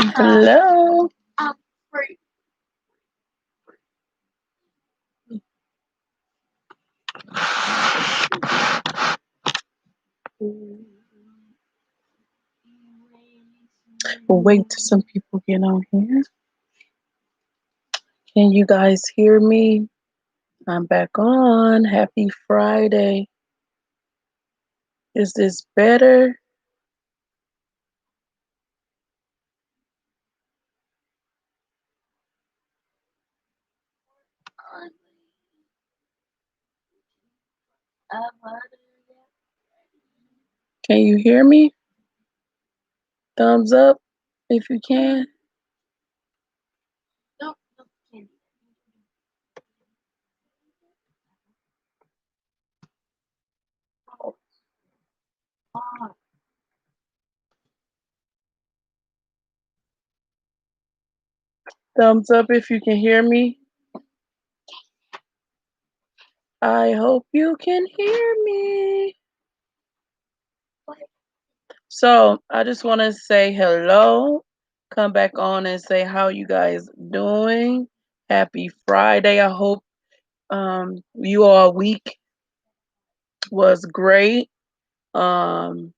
Hello. We'll wait till some people get on here. Can you guys hear me? I'm back on. Happy Friday. Is this better? Can you hear me? Thumbs up if you can. Thumbs up if you can hear me. I hope you can hear me. So I just want to say hello. Come back on and say how you guys doing. Happy Friday. I hope you all week was great. Um,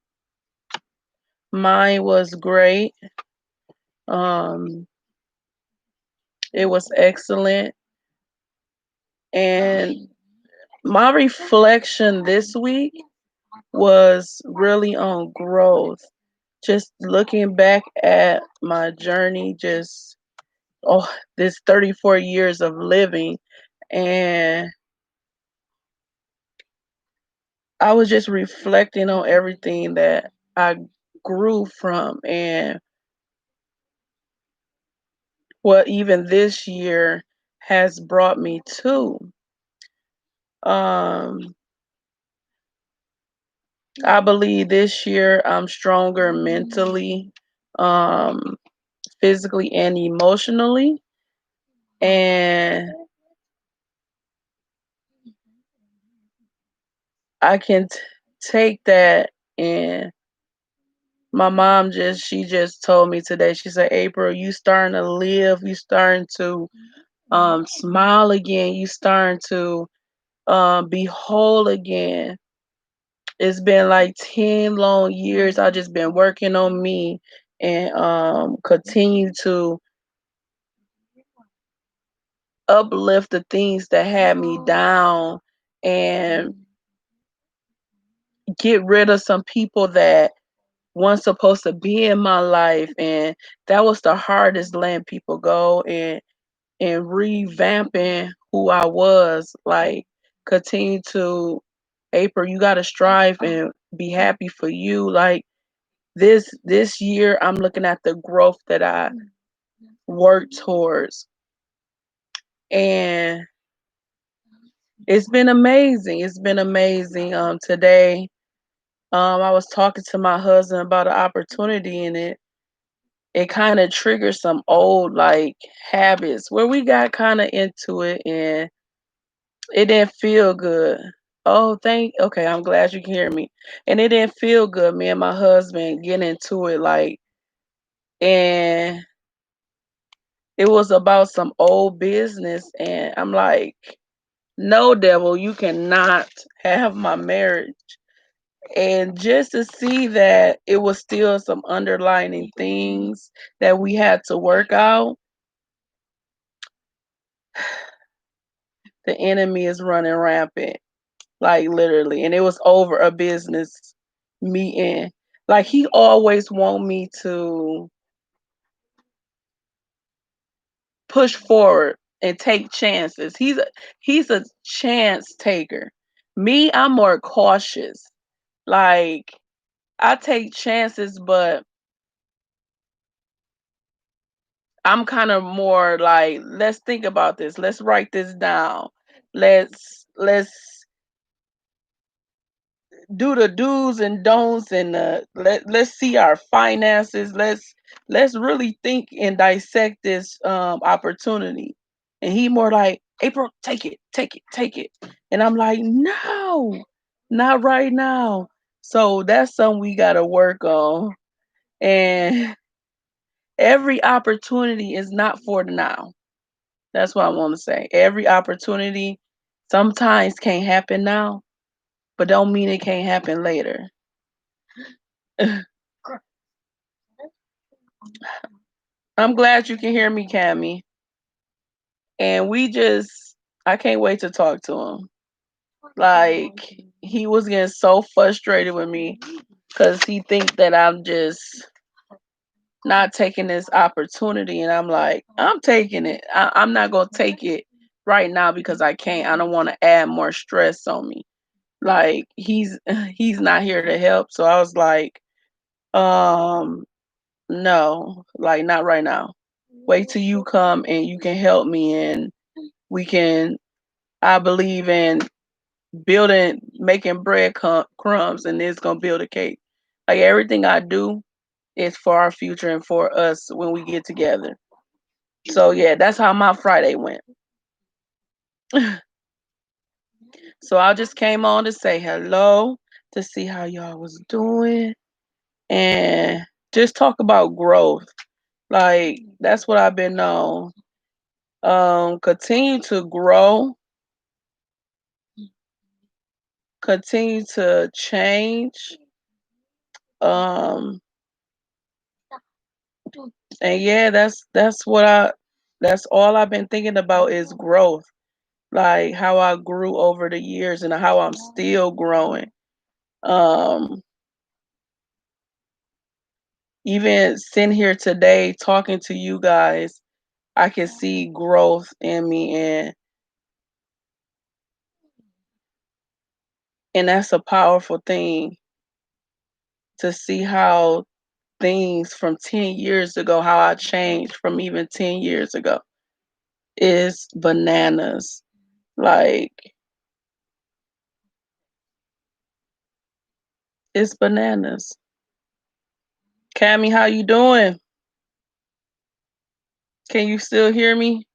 Mine was great. Um, it was excellent. And my reflection this week was really on growth. Just looking back at my journey, this 34 years of living, and I was just reflecting on everything that I grew from and what even this year has brought me to. Um, I believe this year I'm stronger mentally, um, physically, and emotionally. And I can take that. And my mom she just told me today, she said, April, you starting to live, you starting to smile again, you starting to be whole again. It's been like 10 long years. I just been working on me and continue to uplift the things that had me down and get rid of some people that weren't supposed to be in my life. And that was the hardest, letting people go and revamping who I was. Like, continue to, April, you gotta strive and be happy for you. Like, this year I'm looking at the growth that I worked towards, and it's been amazing. It's been amazing. Today, I was talking to my husband about an opportunity, and it kind of triggered some old like habits where we got kind of into it, and it didn't feel good. Oh, okay, I'm glad you can hear me. And it didn't feel good, me and my husband getting into it, like, and it was about some old business, and I'm like, no, devil, you cannot have my marriage. And just to see that it was still some underlining things that we had to work out, the enemy is running rampant, like literally. And it was over a business meeting. Like, he always want me to push forward and take chances. He's a chance taker. Me, I'm more cautious. Like, I take chances, but I'm kind of more like, let's think about this. Let's write this down. Let's do the do's and don'ts, and let's see our finances. Let's really think and dissect this opportunity. And he more like, April, take it, take it, take it. And I'm like, no, not right now. So that's something we gotta work on. And every opportunity is not for the now. That's what I want to say. Every opportunity sometimes can't happen now, but don't mean it can't happen later. I'm glad you can hear me, Cammy. And I can't wait to talk to him. Like, he was getting so frustrated with me because he think that I'm just not taking this opportunity. And I'm like, I'm taking it. I'm not going to take it right now because I can't. I don't want to add more stress on me. Like, he's not here to help. So I was like, um, no, like not right now. Wait till you come and you can help me and we can I believe in making bread crumbs, and it's gonna build a cake. Like everything I do is for our future and for us when we get together. So yeah, that's how my Friday went. So I just came on to say hello, to see how y'all was doing, and just talk about growth. Like that's what I've been on. Continue to grow, continue to change. Um, and yeah, that's all I've been thinking about is growth. Like how I grew over the years and how I'm still growing. Um, Even sitting here today talking to you guys, I can see growth in me, and that's a powerful thing to see how things from 10 years ago, how I changed from even 10 years ago is bananas. Like it's bananas. Cammy, how you doing? Can you still hear me?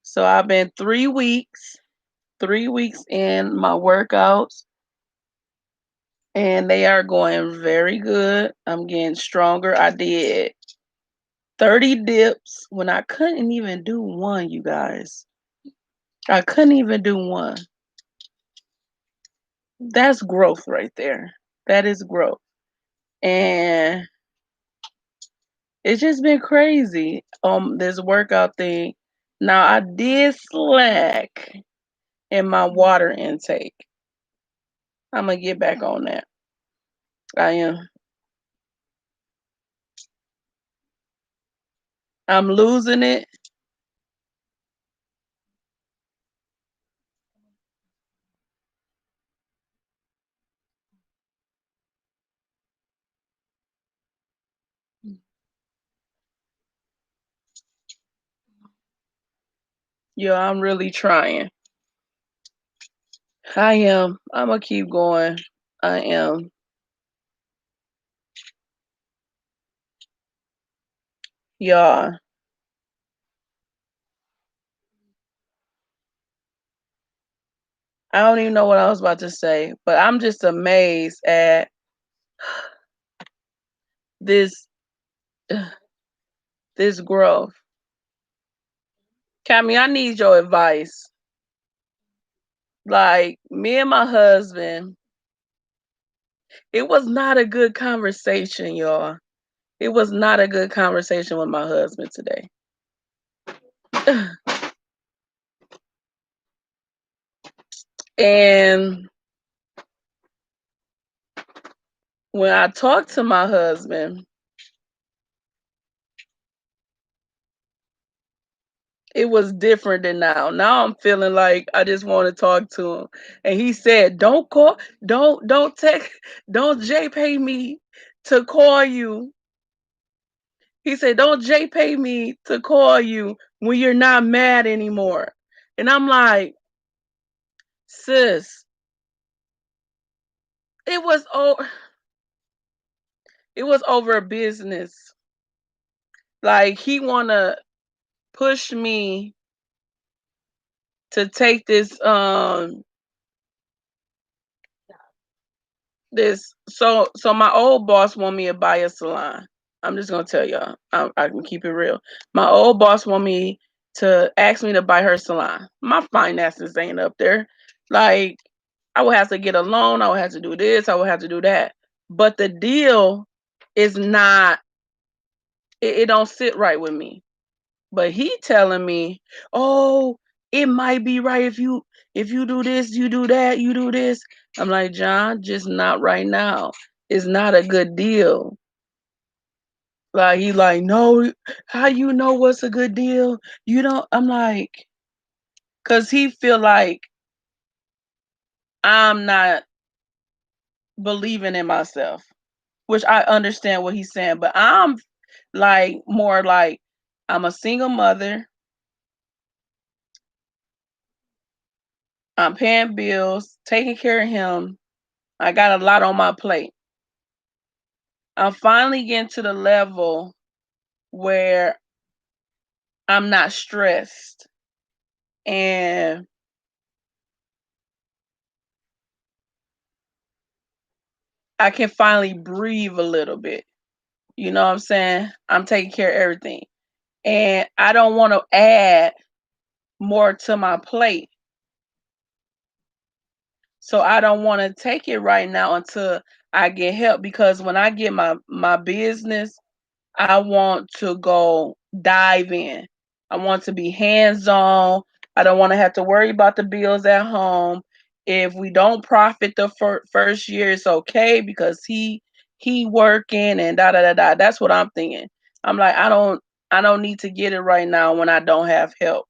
So I've been 3 weeks in my workouts, and they are going very good. I'm getting stronger. I did 30 dips when I couldn't even do one, you guys. I couldn't even do one. That's growth right there. That is growth. And it's just been crazy. This workout thing. Now I did slack in my water intake. I'm gonna get back on that. I am. I'm losing it. Yeah, I'm really trying. I am. I'm gonna keep going. I am. Y'all, I don't even know what I was about to say, but I'm just amazed at this this growth. Cammy, I need your advice. Like me and my husband, it was not a good conversation, y'all. It was not a good conversation with my husband today. And when I talked to my husband, it was different than now. Now I'm feeling like I just want to talk to him. And he said, "Don't call, don't text, don't JPay me to call you." He said, "Don't JPay me to call you when you're not mad anymore." And I'm like, "Sis, it was it was over business. Like he wanna push me to take this so my old boss want me to buy a salon. I'm just gonna tell y'all. I can keep it real. My old boss want me to ask me to buy her salon. My finances ain't up there. Like I would have to get a loan. I would have to do this. I would have to do that. But the deal is not. It don't sit right with me. But he telling me, oh, it might be right if you do this, you do that, you do this. I'm like, John, just not right now. It's not a good deal. Like he like, no, how you know what's a good deal? You don't. I'm like, cause he feel like I'm not believing in myself, which I understand what he's saying, but I'm like more like I'm a single mother. I'm paying bills, taking care of him. I got a lot on my plate. I'm finally getting to the level where I'm not stressed and I can finally breathe a little bit. You know what I'm saying? I'm taking care of everything. And I don't want to add more to my plate. So I don't want to take it right now until I get help because when I get my business, I want to go dive in. I want to be hands on. I don't want to have to worry about the bills at home. If we don't profit the first year, it's okay because he working and da da da da. That's what I'm thinking. I'm like I don't need to get it right now when I don't have help.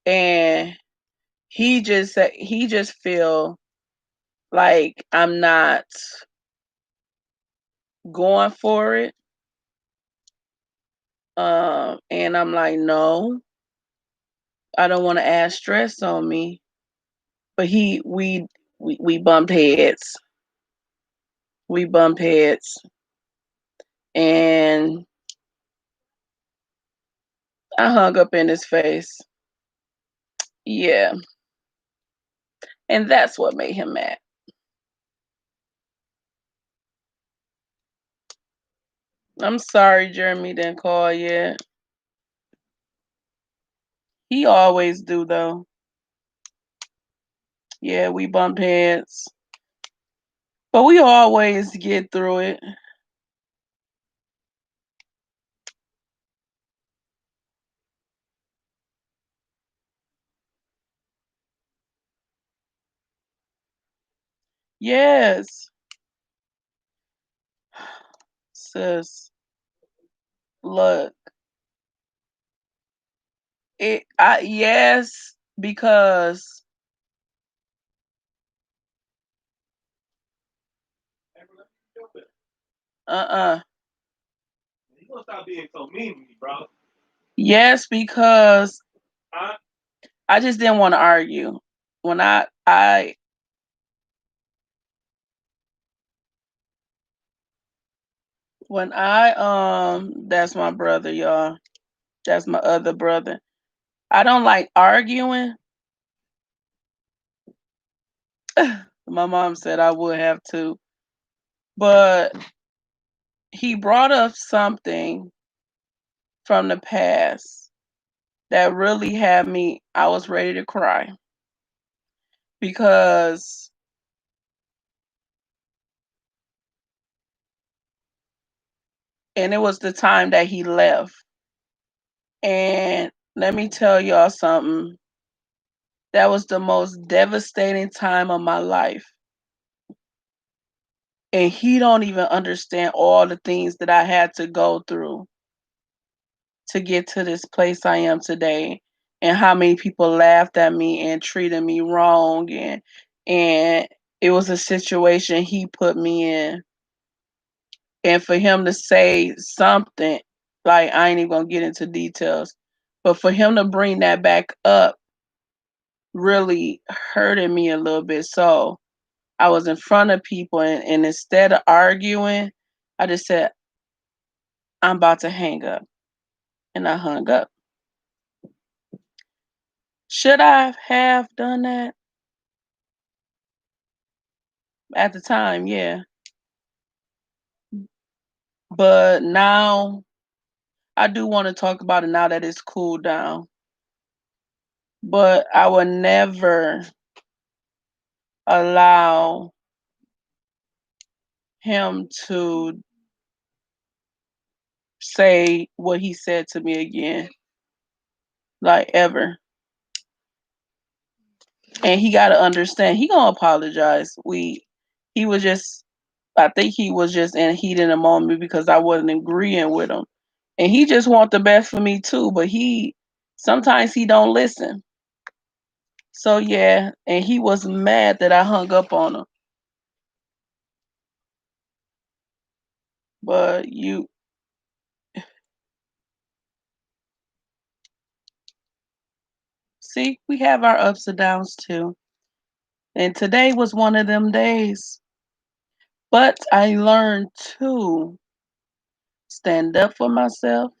And he just feel like I'm not going for it. And I'm like, no, I don't want to add stress on me. But we bumped heads. We bumped heads, and I hung up in his face. Yeah, and that's what made him mad. I'm sorry, Jeremy didn't call yet. He always do though. Yeah, we bumped heads, but we always get through it. Yes, sis. Look, yes, because uh-uh. You gonna stop being so mean to me, bro. Yes, because I just didn't want to argue. When that's my brother, y'all. That's my other brother. I don't like arguing. My mom said I would have to, but he brought up something from the past that really had me, I was ready to cry because and it was the time that he left. And let me tell y'all something. That was the most devastating time of my life. And he don't even understand all the things that I had to go through to get to this place I am today and how many people laughed at me and treated me wrong and it was a situation he put me in. And for him to say something, like I ain't even gonna get into details, but for him to bring that back up really hurted me a little bit. So I was in front of people and instead of arguing, I just said, I'm about to hang up. And I hung up. Should I have done that at the time? Yeah. But now I do want to talk about it now that it's cooled down. But I would never allow him to say what he said to me again, like ever. And he got to understand. He gonna apologize. He was just. I think he was just in heat in a moment because I wasn't agreeing with him, and he just want the best for me too. But he sometimes he don't listen. So yeah, and he was mad that I hung up on him. But you see, we have our ups and downs too. And today was one of them days. But I learned to stand up for myself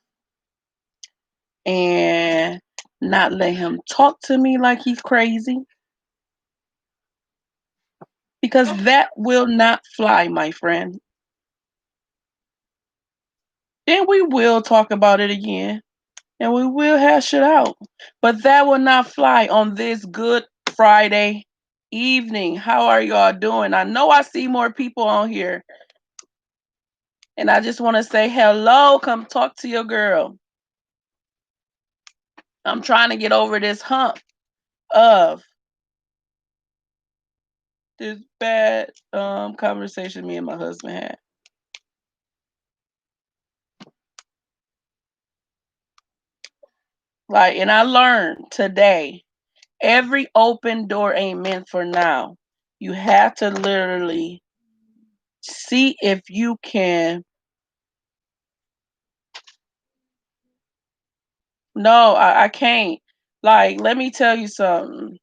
and not let him talk to me like he's crazy because that will not fly, my friend. And we will talk about it again and we will hash it out. But that will not fly on this Good Friday evening. How are y'all doing? I know I see more people on here. And I just want to say hello. Come talk to your girl. I'm trying to get over this hump of this bad conversation me and my husband had. Like, and I learned today, every open door ain't meant for now. You have to literally see if you can. No, I can't. Like, let me tell you something.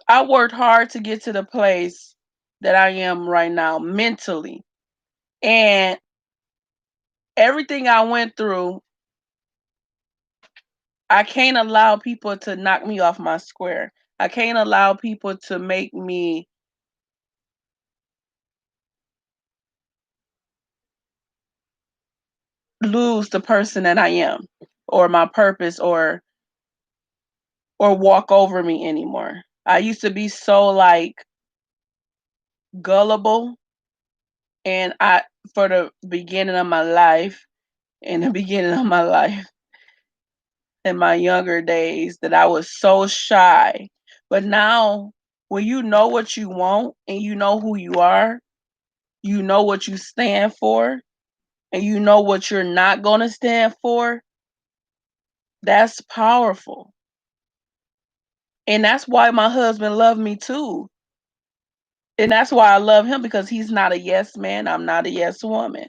I worked hard to get to the place that I am right now mentally. And everything I went through, I can't allow people to knock me off my square. I can't allow people to make me lose the person that I am or my purpose or walk over me anymore. I used to be so like gullible and I for the beginning of my life, in the beginning of my life in my younger days that I was so shy. But now when you know what you want and you know who you know what you stand for, and you know what you're not going to stand for, that's powerful. And that's why my husband loved me too. And that's why I love him because he's not a yes man. I'm not a yes woman.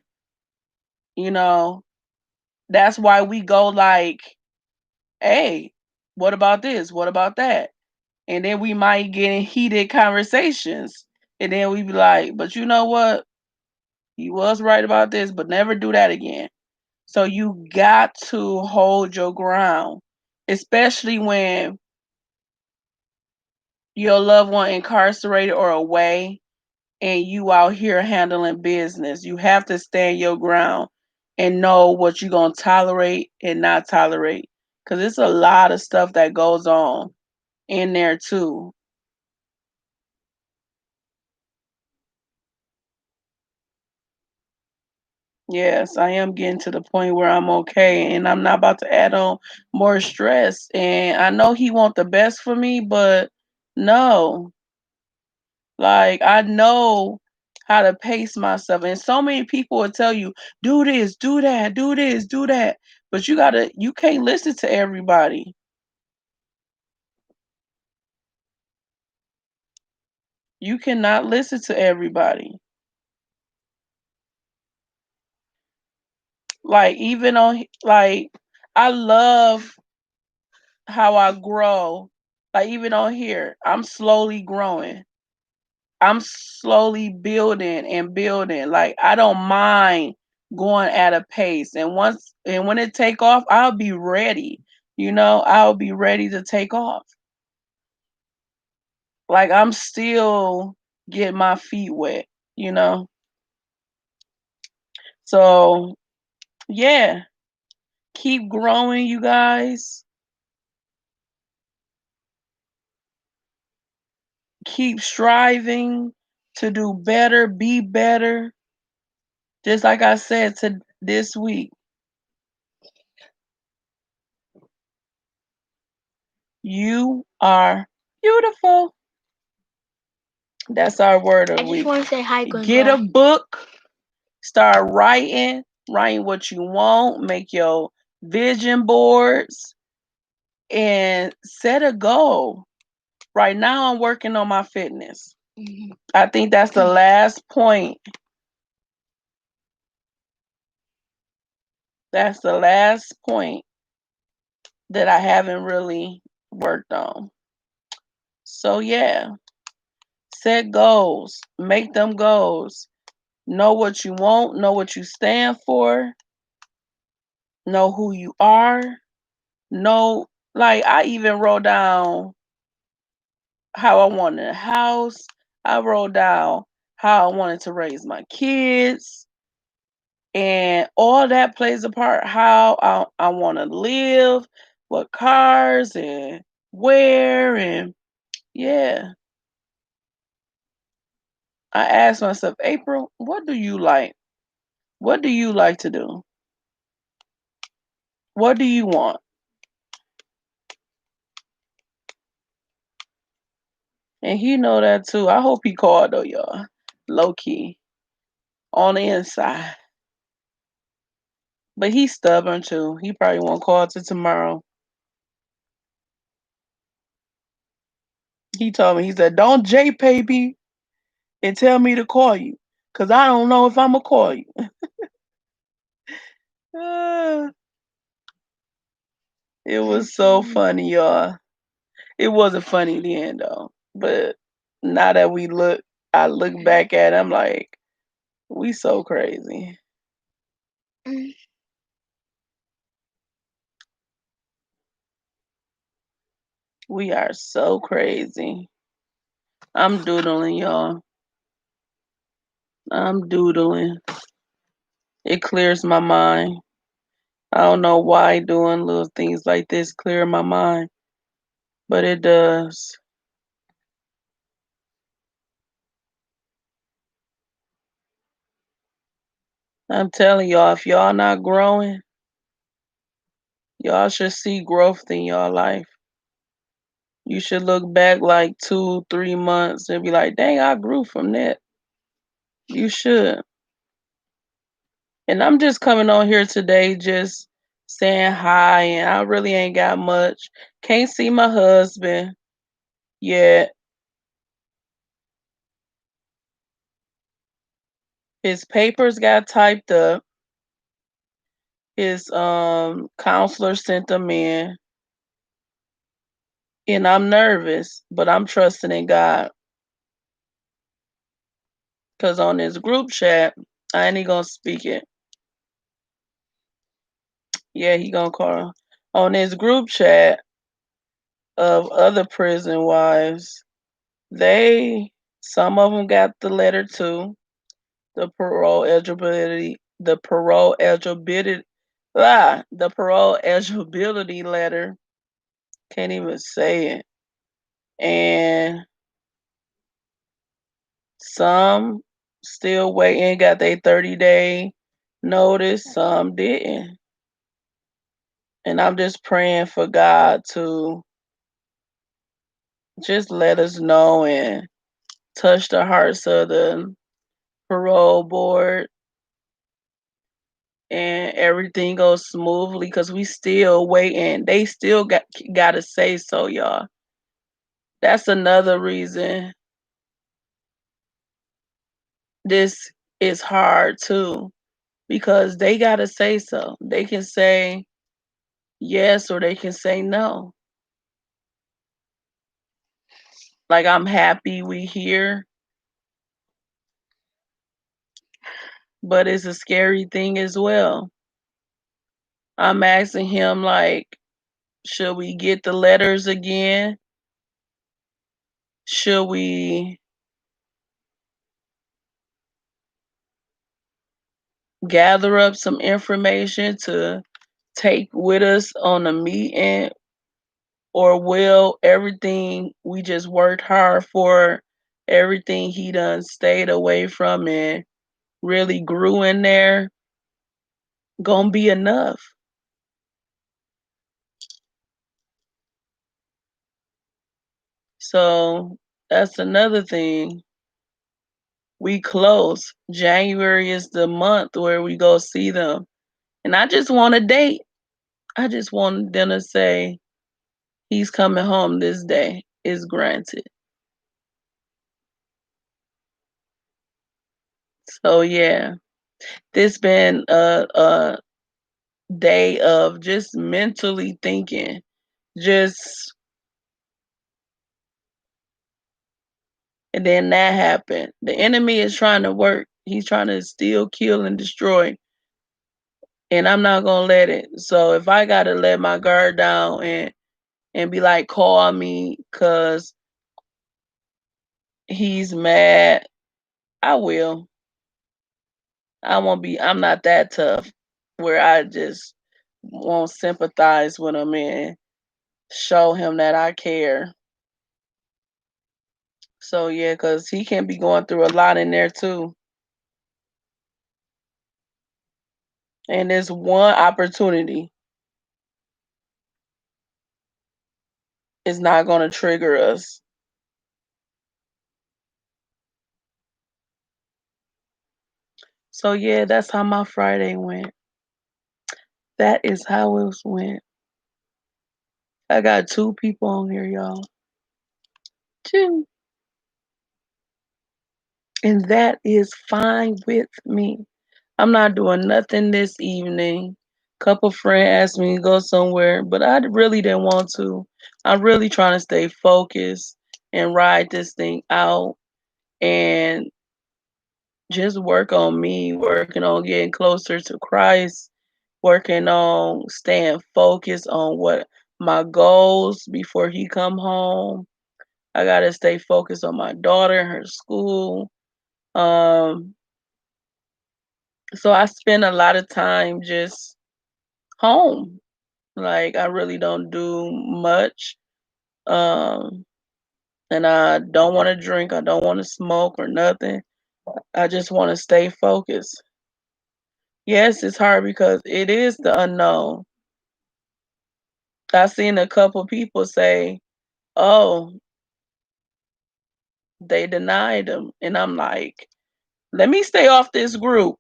You know, that's why we go like, hey, what about this? What about that? And then we might get in heated conversations. And then we be like, but you know what? He was right about this, but never do that again. So you got to hold your ground, especially when your loved one incarcerated or away and you out here handling business. You have to stand your ground and know what you're going to tolerate and not tolerate. Because it's a lot of stuff that goes on in there too. Yes, I am getting to the point where I'm okay and I'm not about to add on more stress. And I know he want the best for me, but no. Like I know how to pace myself. And so many people will tell you, do this, do that, do this, do that. But you can't listen to everybody. You cannot listen to everybody. Like even on like I love how I grow. Like even on here, I'm slowly growing. I'm slowly building and building. Like I don't mind going at a pace. And when it take off, I'll be ready. I'll be ready to take off. Like I'm still getting my feet wet, you know? So, yeah, keep growing, you guys. Keep striving to do better, be better. Just like I said to this week, you are beautiful. That's our word of I the just week. want to say hi, Glenda. Get a book, start writing what you want, make your vision boards, and set a goal. Right now, I'm working on my fitness. I think that's the last point. That's the last point that I haven't really worked on. So, yeah, set goals, make them goals. Know what you want, know what you stand for, know who you are, know, like, I even wrote down how I wanted a house, I wrote down how I wanted to raise my kids, and all that plays a part. How I want to live, what cars and where, and yeah. I asked myself, April, what do you like? What do you like to do? What do you want? And he know that too. I hope he called though, y'all. Low key. On the inside. But he's stubborn too. He probably won't call till tomorrow. He told me, he said, don't JPay me and tell me to call you. Cause I don't know if I'ma call you. It was so funny, y'all. It wasn't funny then though. But now that I look back at it, I'm like, we so crazy. We are so crazy. I'm doodling, y'all. I'm doodling. It clears my mind. I don't know why doing little things like this clear my mind, but it does. I'm telling y'all, if y'all not growing, y'all should see growth in y'all life. You should look back like 2, 3 months and be like, dang, I grew from that. You should. And I'm just coming on here today just saying hi, and I really ain't got much. Can't see my husband yet. His papers got typed up. His counselor sent them in. And I'm nervous, but I'm trusting in God. Cause on this group chat, I ain't even gonna speak it. Yeah, he gonna call. On this group chat of other prison wives, some of them got the letter too, the parole eligibility letter. Can't even say it. And some still waiting, got their 30-day notice, some didn't. And I'm just praying for God to just let us know and touch the hearts of the parole board and everything goes smoothly because we still waiting. They still gotta say so, y'all. That's another reason this is hard too. Because they gotta say so. They can say yes or they can say no. Like I'm happy we here, but it's a scary thing as well. I'm asking him like, Should we get the letters again? Should we gather up some information to take with us on the meeting? Or will everything we just worked hard for, everything he done stayed away from and really grew in there, gonna be enough? So that's another thing. We close. January is the month where we go see them. And I just want a date. I just want them to say, he's coming home this day. Is granted. So yeah, this been a day of just mentally thinking. Just and then that happened. The enemy is trying to work. He's trying to steal, kill, and destroy. And I'm not gonna let it. So if I gotta let my guard down and be like, call me cause he's mad, I will. I'm not that tough where I just won't sympathize with him and show him that I care. So yeah, cause he can be going through a lot in there too. And this one opportunity is not gonna trigger us. So yeah, that's how my Friday went. That is how it went. I got 2 people on here, y'all. 2. And that is fine with me. I'm not doing nothing this evening. Couple friends asked me to go somewhere, but I really didn't want to. I'm really trying to stay focused and ride this thing out and just work on me, working on getting closer to Christ, working on staying focused on what my goals before he come home. I gotta stay focused on my daughter and her school. Um, so I spend a lot of time just home. Like I really don't do much. Um, and I don't want to drink. I don't want to smoke or nothing. I just want to stay focused. Yes, it's hard because it is the unknown. I've seen a couple people say, "Oh, they denied him," and I'm like, "Let me stay off this group.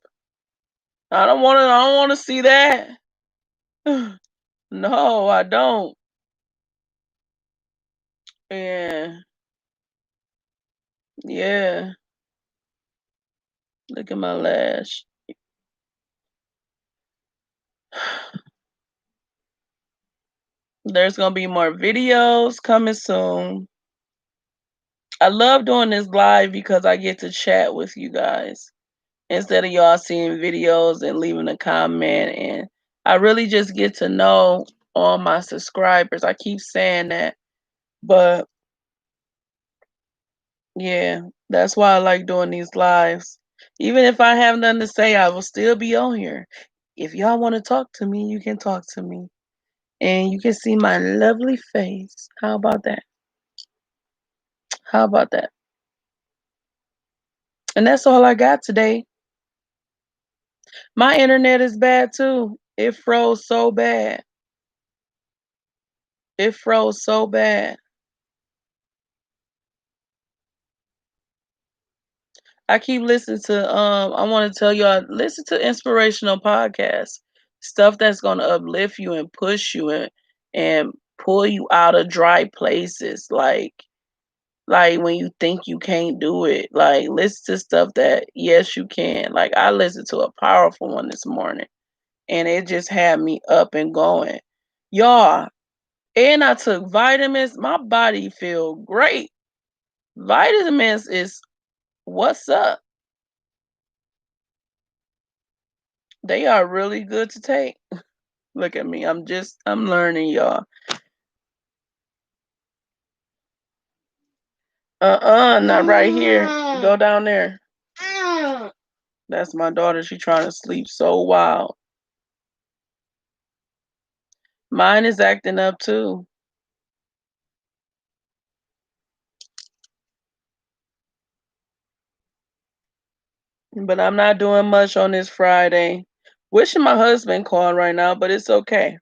I don't want to. I don't want to see that." No, I don't. And yeah, look at my lash. There's gonna be more videos coming soon. I love doing this live because I get to chat with you guys instead of y'all seeing videos and leaving a comment. And I really just get to know all my subscribers. I keep saying that, but yeah, that's why I like doing these lives. Even if I have nothing to say, I will still be on here. If y'all want to talk to me, you can talk to me. And you can see my lovely face. How about that? How about that? And that's all I got today. My internet is bad too. It froze so bad. It froze so bad. I keep listening to I want to tell y'all listen to inspirational podcasts. Stuff that's gonna uplift you and push you and pull you out of dry places. Like when you think you can't do it. Like listen to stuff that yes you can. Like I listened to a powerful one this morning and it just had me up and going. Y'all, and I took vitamins. My body feel great. Vitamins is what's up. They are really good to take. Look at me. I'm learning, y'all. Not right here. Go down there. That's my daughter. She trying to sleep so wild. Mine is acting up too. But I'm not doing much on this Friday. Wishing my husband called right now, but it's okay.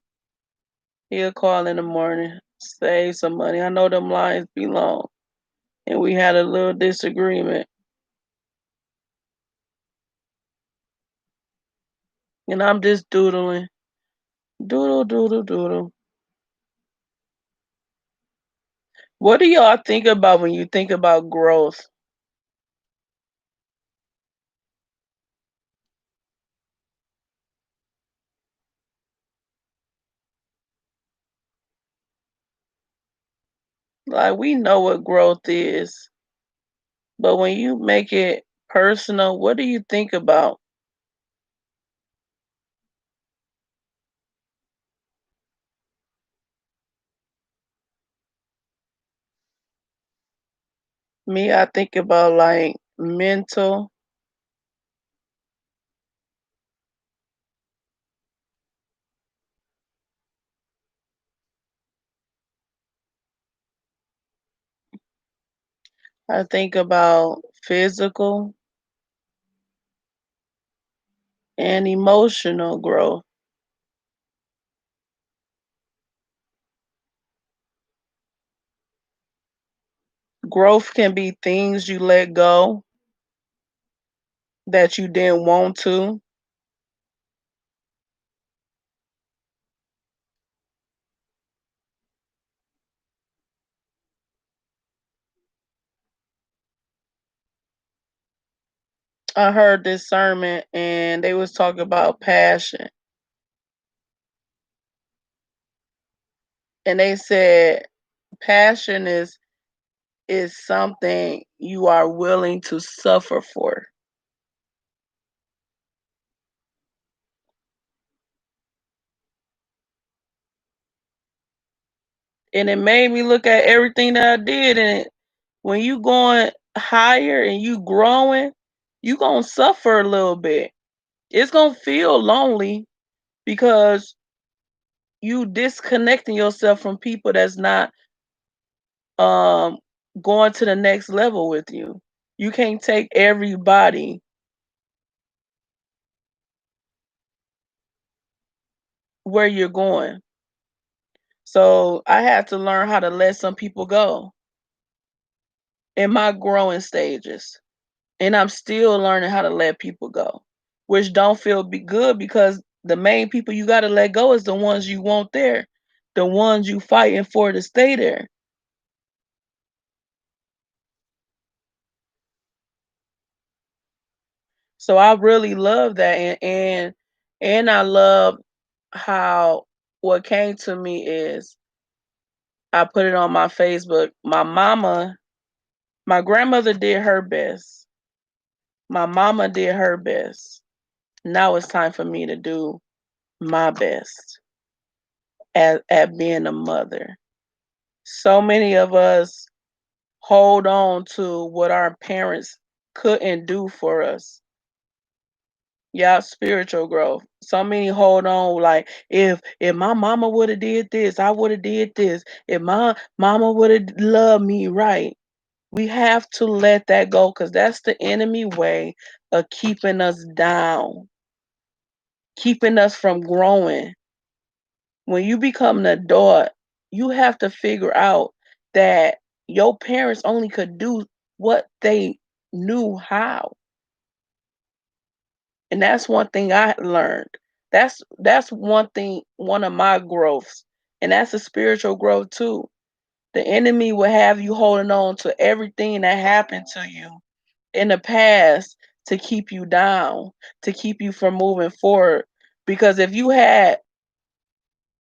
He'll call in the morning. Save some money. I know them lines be long. And we had a little disagreement. And I'm just doodling. Doodle, doodle, doodle. What do y'all think about when you think about growth? Like, we know what growth is, but when you make it personal, what do you think about? Me, I think about like mental. I think about physical and emotional growth. Growth can be things you let go that you didn't want to. I heard this sermon and they was talking about passion. And they said passion is something you are willing to suffer for. And it made me look at everything that I did. And when you going higher and you growing, you gonna suffer a little bit. It's gonna feel lonely because you disconnecting yourself from people that's not um going to the next level with you. You can't take everybody where you're going. So I had to learn how to let some people go in my growing stages. And I'm still learning how to let people go, which don't feel be good because the main people you got to let go is the ones you want there, the ones you fighting for to stay there. So I really love that, and I love how what came to me is I put it on my Facebook. My grandmother did her best. My mama did her best. Now it's time for me to do my best at being a mother. So many of us hold on to what our parents couldn't do for us. Yeah, spiritual growth. So many hold on like if my mama would have did this, I would have did this. If my mama would have loved me right. We have to let that go because that's the enemy way of keeping us down, keeping us from growing. When you become an adult, you have to figure out that your parents only could do what they knew how. And that's one thing I learned. That's one thing, one of my growths. And that's a spiritual growth too. The enemy will have you holding on to everything that happened to you in the past to keep you down, to keep you from moving forward. Because if you had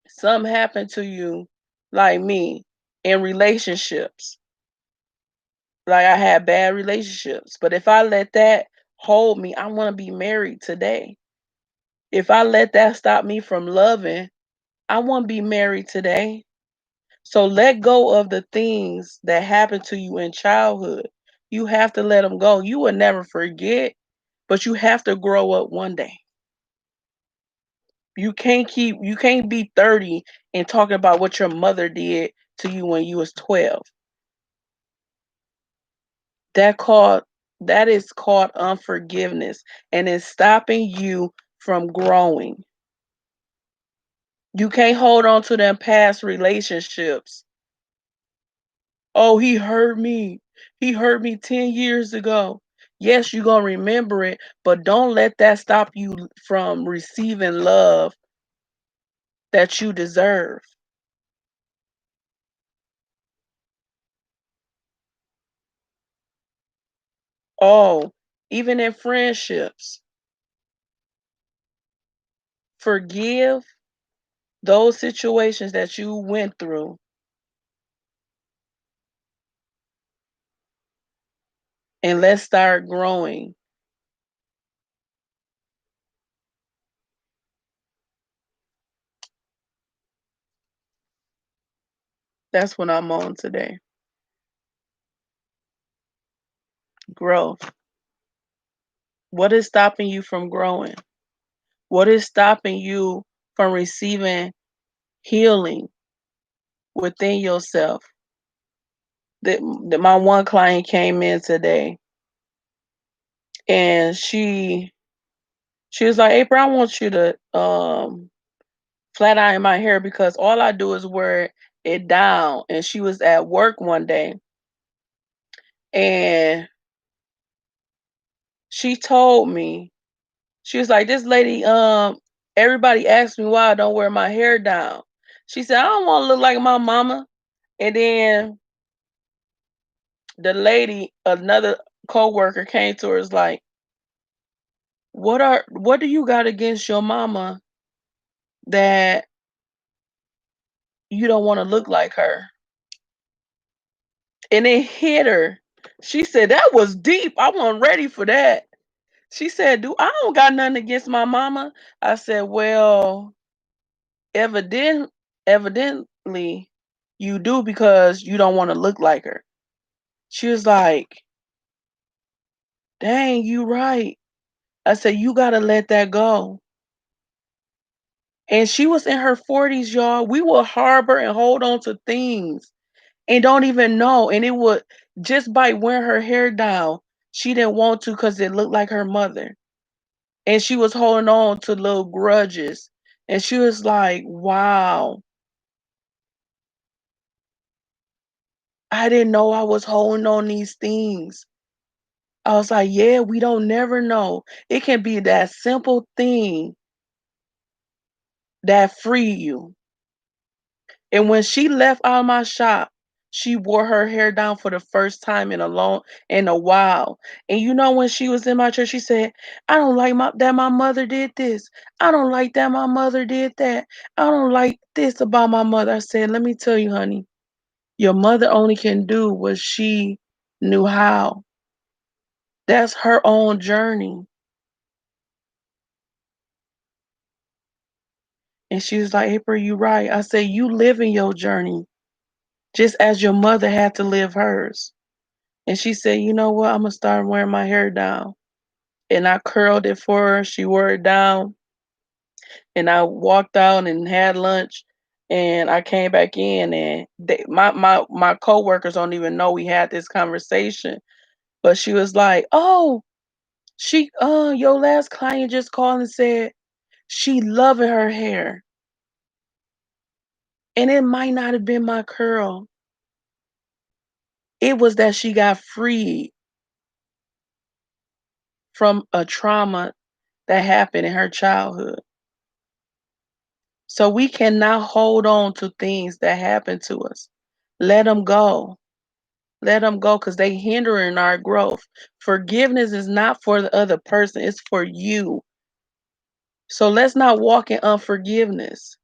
something happen to you like me in relationships, like I had bad relationships, but if I let that hold me, I want to be married today. If I let that stop me from loving, I want to be married today. So let go of the things that happened to you in childhood. You have to let them go. You will never forget, but you have to grow up one day. You can't be 30 and talking about what your mother did to you when you was 12. That called that is called unforgiveness, and it's stopping you from growing. You can't hold on to them past relationships. Oh, he hurt me. He hurt me 10 years ago. Yes, you're going to remember it, but don't let that stop you from receiving love that you deserve. Oh, even in friendships, forgive those situations that you went through, and let's start growing. That's what I'm on today. Growth. What is stopping you from growing? What is stopping you from receiving healing within yourself? That my one client came in today, and she was like, April, I want you to flat iron my hair because all I do is wear it down. And she was at work one day, and she told me, she was like, this lady, everybody asks me why I don't wear my hair down. She said, I don't want to look like my mama. And then the lady, another coworker, came to her, is like, what do you got against your mama that you don't want to look like her? And it hit her. She said, that was deep. I wasn't ready for that. She said, do I don't got nothing against my mama. I said, well, evident evidently you do, because you don't want to look like her. She was like, dang, you right. I said, you gotta let that go. And she was in her 40s, y'all. We will harbor and hold on to things and don't even know. And it would, just by wearing her hair down, she didn't want to because it looked like her mother. And she was holding on to little grudges. And she was like, wow, I didn't know I was holding on these things. I was like, yeah, we don't never know. It can be that simple thing that free you. And when she left out of my shop, she wore her hair down for the first time in a while. And you know, when she was in my church, she said, I don't like that my mother did this. I don't like that my mother did that. I don't like this about my mother. I said, let me tell you, honey, your mother only can do what she knew how. That's her own journey. And she was like, April, you right. I said, you live in your journey just as your mother had to live hers. And she said, you know what? I'm going to start wearing my hair down. And I curled it for her. She wore it down. And I walked out and had lunch. And I came back in, and my coworkers don't even know we had this conversation. But she was like, oh, your last client just called and said she loving her hair. And it might not have been my curl. It was that she got freed from a trauma that happened in her childhood. So we cannot hold on to things that happen to us. Let them go. Let them go, because they hindering our growth. Forgiveness is not for the other person, it's for you. So let's not walk in unforgiveness.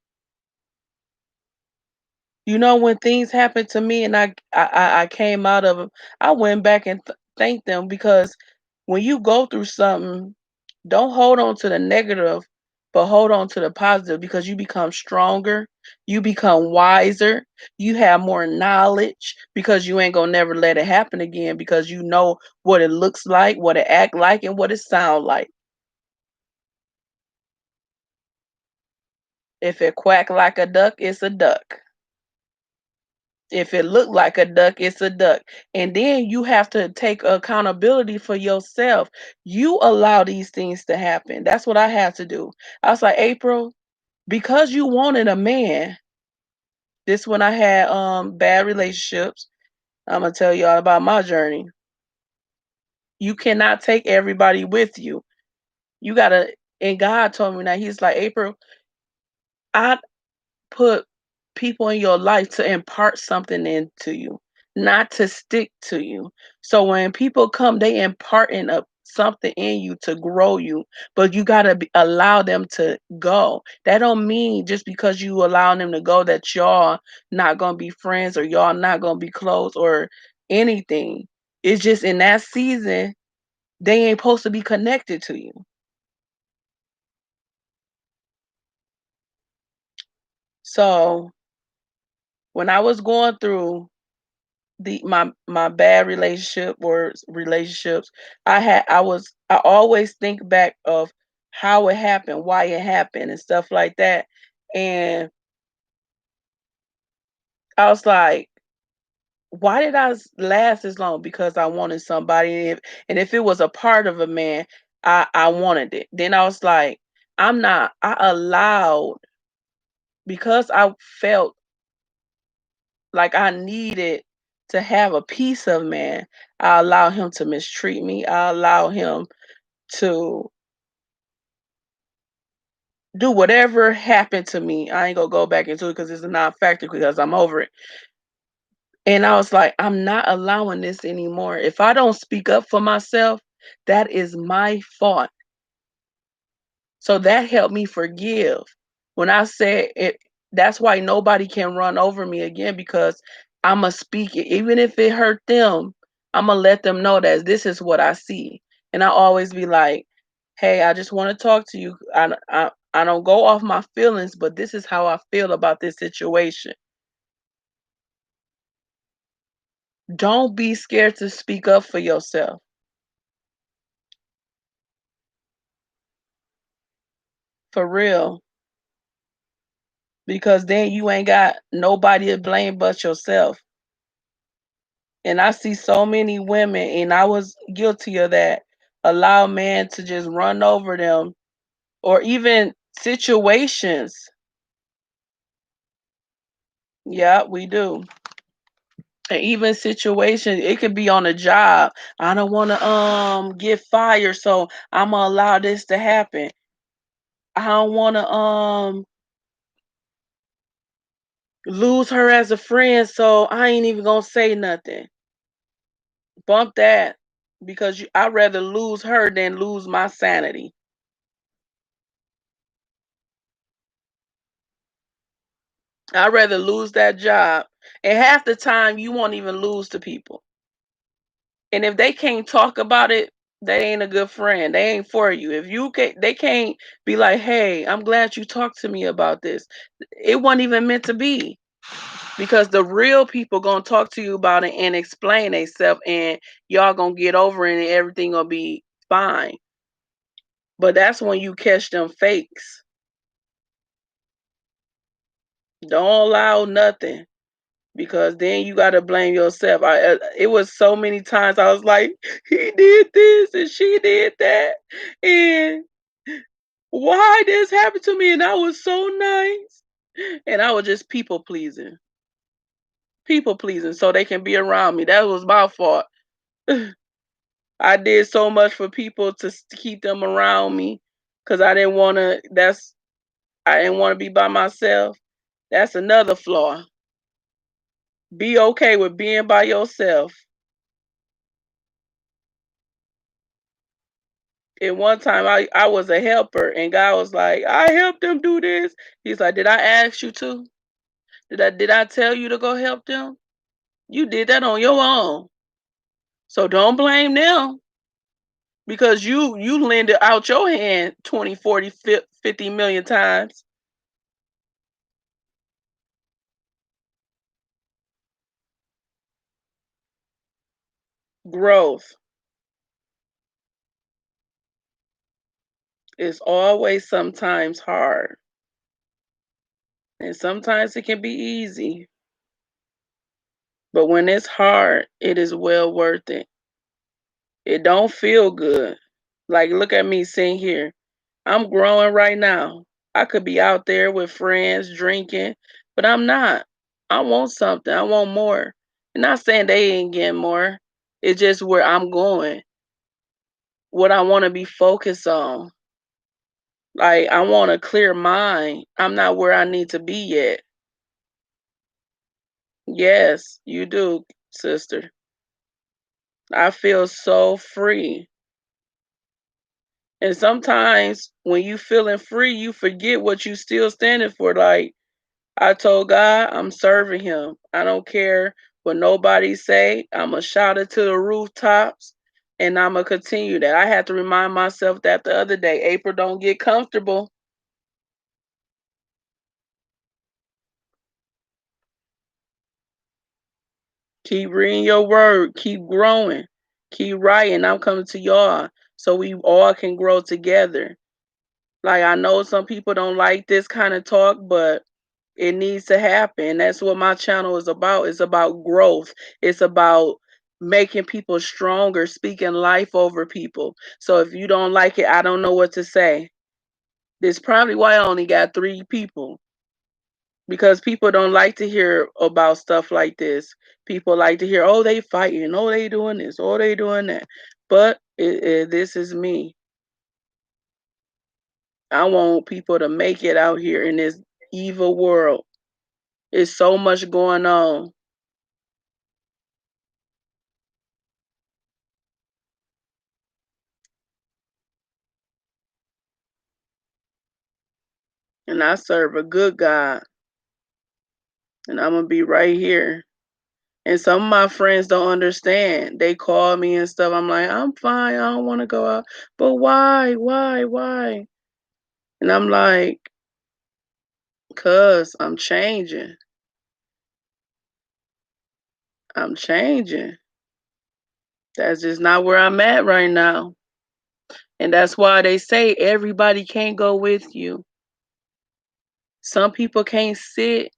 You know, when things happen to me and I came out of them, I went back and thanked them, because when you go through something, don't hold on to the negative but hold on to the positive because you become stronger, you become wiser, you have more knowledge because you ain't gonna never let it happen again because you know what it looks like, what it act like, and what it sound like. If it quack like a duck, it's a duck. If it look like a duck, it's a duck. And then you have to take accountability for yourself. You allow these things to happen. That's what I had to do. I was like, April, because you wanted a man, this when I had bad relationships. I'm gonna tell y'all about my journey. You cannot take everybody with you. You gotta, and God told me now, He's like, April, I put people in your life to impart something into you, not to stick to you. So when people come, they imparting something in you to grow you, but you gotta allow them to go. That don't mean just because you allow them to go that y'all not gonna be friends or y'all not gonna be close or anything. It's just in that season they ain't supposed to be connected to you. So when I was going through my bad relationship or relationships, I always think back of how it happened, why it happened, and stuff like that. And I was like, why did last as long? Because I wanted somebody, and if it was a part of a man, I wanted it. Then I was like, I'm not. I allowed because I felt like I needed to have a piece of man. I allow him to mistreat me. I allow him to do whatever happened to me. I ain't gonna go back into it because it's a non-factor because I'm over it. And I was like, I'm not allowing this anymore. If I don't speak up for myself, that is my fault. So that helped me forgive. When I said it, that's why nobody can run over me again because I'ma speak it. Even if it hurt them, I'ma let them know that this is what I see. And I always be like, hey, I just want to talk to you. I don't go off my feelings, but this is how I feel about this situation. Don't be scared to speak up for yourself. For real. Because then you ain't got nobody to blame but yourself. And I see so many women, and I was guilty of that, allow man to just run over them, or even situations. Yeah, we do. And even situations, it could be on a job. I don't want to get fired, so I'm gonna allow this to happen. I don't want to lose her as a friend, so I ain't even gonna say nothing. Bump that because I'd rather lose her than lose my sanity. I'd rather lose that job. And half the time you won't even lose to people. And if they can't talk about it, they ain't a good friend. They ain't for you. If you can they can't be like, "Hey, I'm glad you talked to me about this." It wasn't even meant to be. Because the real people gonna talk to you about it and explain themselves and y'all gonna get over it and everything gonna be fine. But that's when you catch them fakes. Don't allow nothing. Because then you got to blame yourself. It was so many times I was like, he did this and she did that, and why this happened to me? And I was so nice, and I was just people pleasing, so they can be around me. That was my fault. I did so much for people to keep them around me because I didn't want to. I didn't want to be by myself. That's another flaw. Be okay with being by yourself. And one time I was a helper and God was like, I helped them do this. He's like, did I ask you to? Did I tell you to go help them? You did that on your own. So don't blame them. because you lend it out your hand 20, 40, 50 million times. Growth is always sometimes hard, and sometimes it can be easy, but when it's hard, it is well worth it. It don't feel good. Like, look at me sitting here. I'm growing right now. I could be out there with friends drinking, but I'm not. I want something. I want more. And not saying they ain't getting more. It's just where I'm going, what I want to be focused on. Like, I want a clear mind. I'm not where I need to be yet. Yes, you do, sister. I feel so free. And sometimes when you feeling free, you forget what you still standing for. Like, I told God I'm serving him. I don't care what nobody say. I'ma shout it to the rooftops and I'ma continue that. I had to remind myself that the other day. April, don't get comfortable. Keep reading your word. Keep growing. Keep writing. I'm coming to y'all so we all can grow together. Like, I know some people don't like this kind of talk, but it needs to happen. That's what my channel is about. It's about growth. It's about making people stronger, speaking life over people. So if you don't like it, I don't know what to say. This probably why I only got 3 people, because people don't like to hear about stuff like this. People like to hear, oh, they fighting, oh, they doing this, oh, they doing that. But this is me. I want people to make it out here in this evil world. It's so much going on. And I serve a good God. And I'm gonna be right here. And some of my friends don't understand. They call me and stuff. I'm like, I'm fine. I don't want to go out. But why? Why? And I'm like, cause I'm changing. I'm changing. That's just not where I'm at right now. And that's why they say everybody can't go with you. Some people can't sit.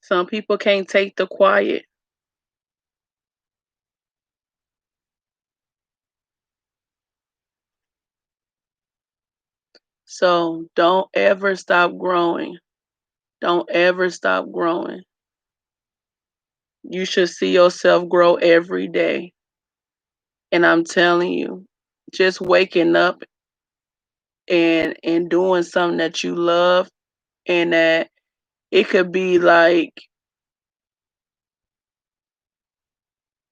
Some people can't take the quiet. So don't ever stop growing. Don't ever stop growing. You should see yourself grow every day. And I'm telling you, just waking up and doing something that you love, and that it could be like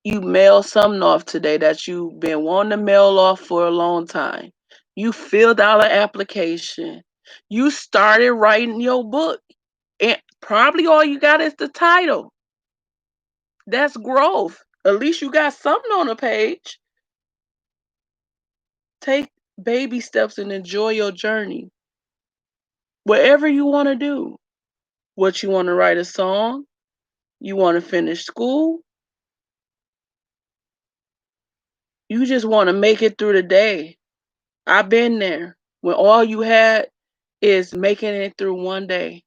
you mail something off today that you've been wanting to mail off for a long time. You filled out an application. You started writing your book. And probably all you got is the title. That's growth. At least you got something on the page. Take baby steps and enjoy your journey. Whatever you want to do. What, you want to write a song? You want to finish school? You just want to make it through the day. I've been there when all you had is making it through one day.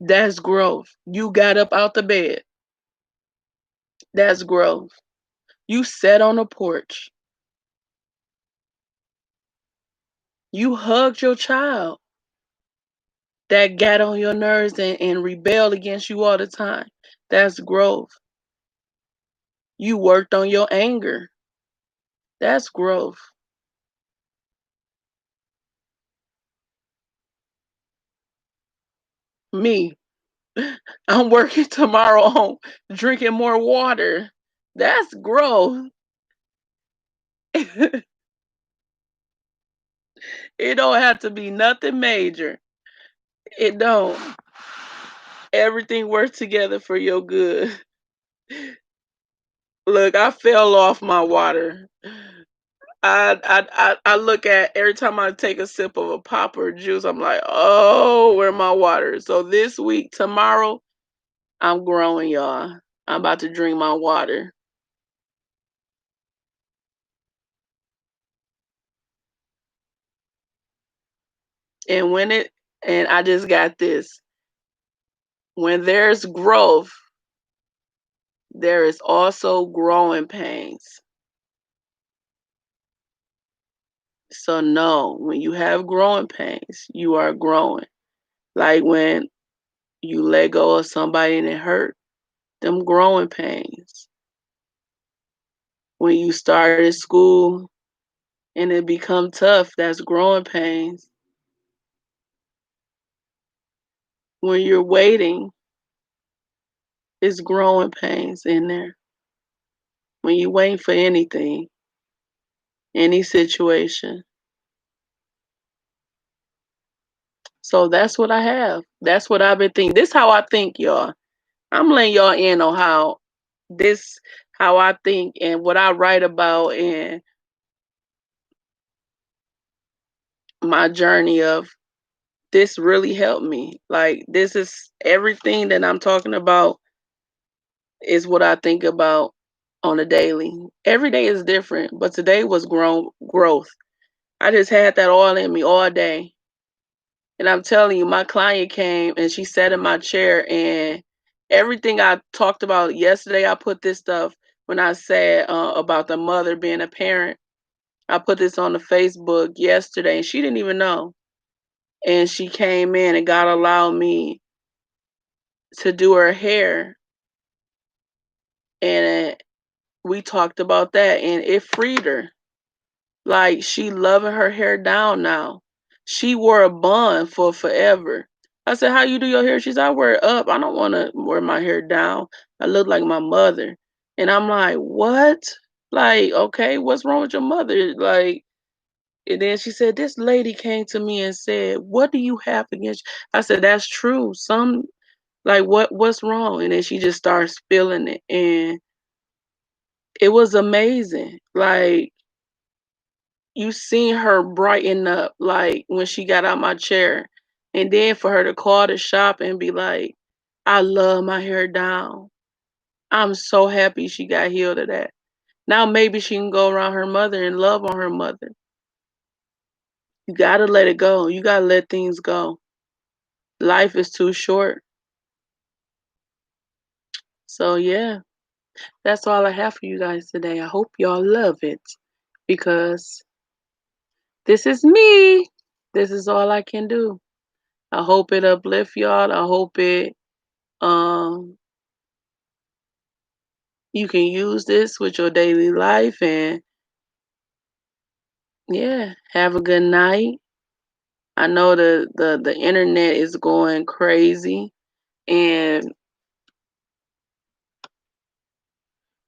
That's growth. You got up out the bed. That's growth. You sat on the porch. You hugged your child that got on your nerves and rebelled against you all the time. That's growth. You worked on your anger. That's growth. Me, I'm working tomorrow on drinking more water. That's growth. It don't have to be nothing major. It don't. Everything works together for your good. Look, I fell off my water. I look at every time I take a sip of a pop or juice, I'm like, oh, where my water? So this week, tomorrow, I'm growing, y'all. I'm about to drink my water. And and I just got this. When there's growth, there is also growing pains. So no, when you have growing pains, you are growing. Like when you let go of somebody and it hurt, them growing pains. When you started school and it become tough, that's growing pains. When you're waiting, it's growing pains in there. When you're waiting for anything, any situation. So that's what I have. That's what I've been thinking. This how I think, y'all. I'm letting y'all in on this how I think and what I write about and my journey of this really helped me. Like this is everything that I'm talking about is what I think about on a daily. Every day is different, but today was growth. I just had that all in me all day. And I'm telling you, my client came and she sat in my chair and everything I talked about yesterday, I put this stuff when I said about the mother being a parent. I put this on the Facebook yesterday and she didn't even know. And she came in and God allowed me to do her hair. And we talked about that and it freed her. Like she loving her hair down now. She wore a bun for forever. I said, "How you do your hair?" She said, "I wear it up. I don't want to wear my hair down. I look like my mother." And I'm like, "What? Like, okay, what's wrong with your mother?" Like, and then she said, "This lady came to me and said, 'What do you have against?'" I said, "That's true. Some like what's wrong?" And then she just starts feeling it, and it was amazing. Like you seen her brighten up like when she got out my chair. And then for her to call the shop and be like, I love my hair down. I'm so happy she got healed of that. Now maybe she can go around her mother and love on her mother. You gotta let it go. You gotta let things go. Life is too short. So yeah, that's all I have for you guys today. I hope y'all love it because this is me. This is all I can do. I hope it uplift y'all. I hope it um you can use this with your daily life and yeah, have a good night. I know the internet is going crazy and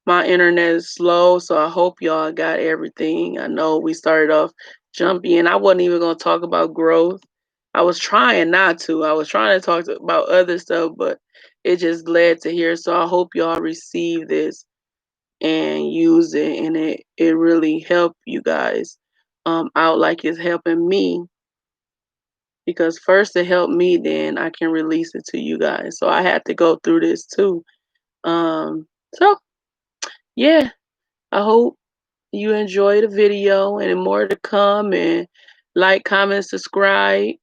my internet is slow, so I hope y'all got everything. I know we started off jumpy and I wasn't even gonna talk about growth. I was trying not to. I was trying to talk about other stuff, but it just led to here. So I hope y'all receive this and use it and it really helped you guys out like it's helping me because first it helped me then I can release it to you guys so I had to go through this too so yeah I hope you enjoy the video and more to come and like comment subscribe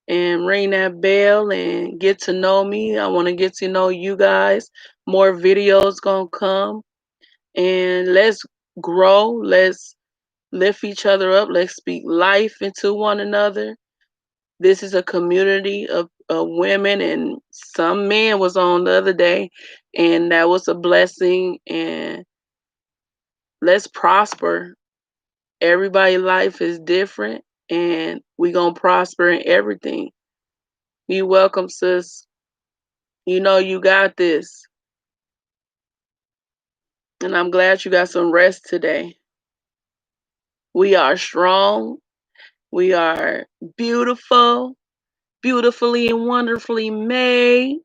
and ring that bell and get to know me. I want to get to know you guys. More videos gonna come and let's grow. Let's lift each other up. Let's speak life into one another. This is a community of women and some men was on the other day and that was a blessing and let's prosper. Everybody's life is different and we gonna prosper in everything. You welcome, sis. You know you got this. And I'm glad you got some rest today. We are strong. We are beautiful. beautifully and wonderfully made.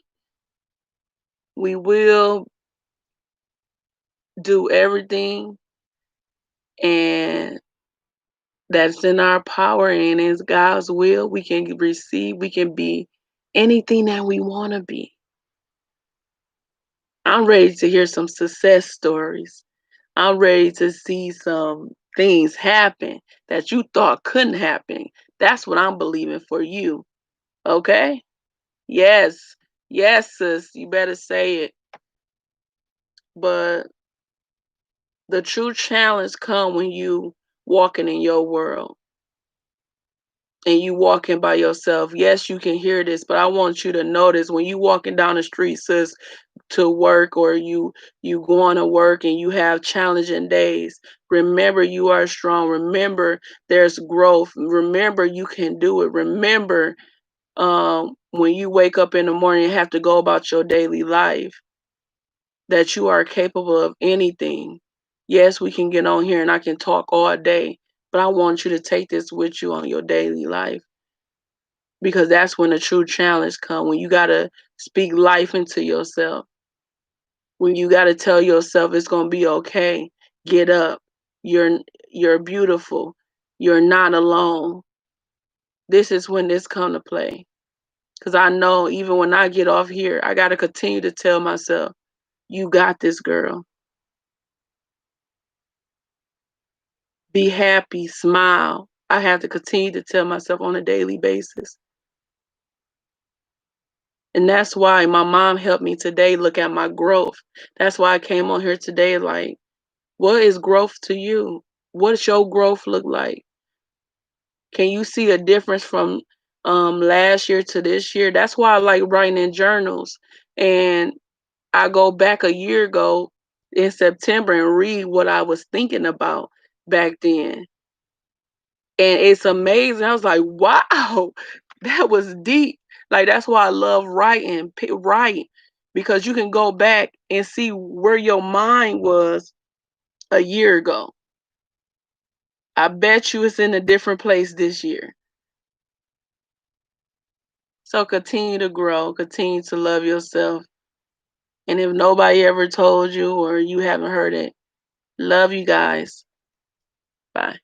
We will do everything and that's in our power and is God's will. We can receive, we can be anything that we want to be. I'm ready to hear some success stories. I'm ready to see some things happen that you thought couldn't happen. That's what I'm believing for you. Okay? Yes. Yes, sis. You better say it. But the true challenge come when you walking in your world and you walking by yourself. Yes, you can hear this, but I want you to notice when you walking down the street, sis, to work or you going to work and you have challenging days. Remember you are strong. Remember there's growth. Remember you can do it. Remember when you wake up in the morning and have to go about your daily life that you are capable of anything. Yes, we can get on here and I can talk all day, but I want you to take this with you on your daily life because that's when the true challenge come when you got to speak life into yourself. When you got to tell yourself it's going to be okay. Get up. You're you're beautiful. You're not alone. This is when this come to play. Cuz I know even when I get off here, I got to continue to tell myself, you got this, girl. Be happy, smile. I have to continue to tell myself on a daily basis. And that's why my mom helped me today look at my growth. That's why I came on here today like, what is growth to you? What's your growth look like? Can you see a difference from last year to this year? That's why I like writing in journals. And I go back a year ago in September and read what I was thinking about back then. And it's amazing. I was like, wow, that was deep. Like that's why I love writing, write, because you can go back and see where your mind was a year ago. I bet you it's in a different place this year. So continue to grow, continue to love yourself. And if nobody ever told you or you haven't heard it, love you guys. Bye.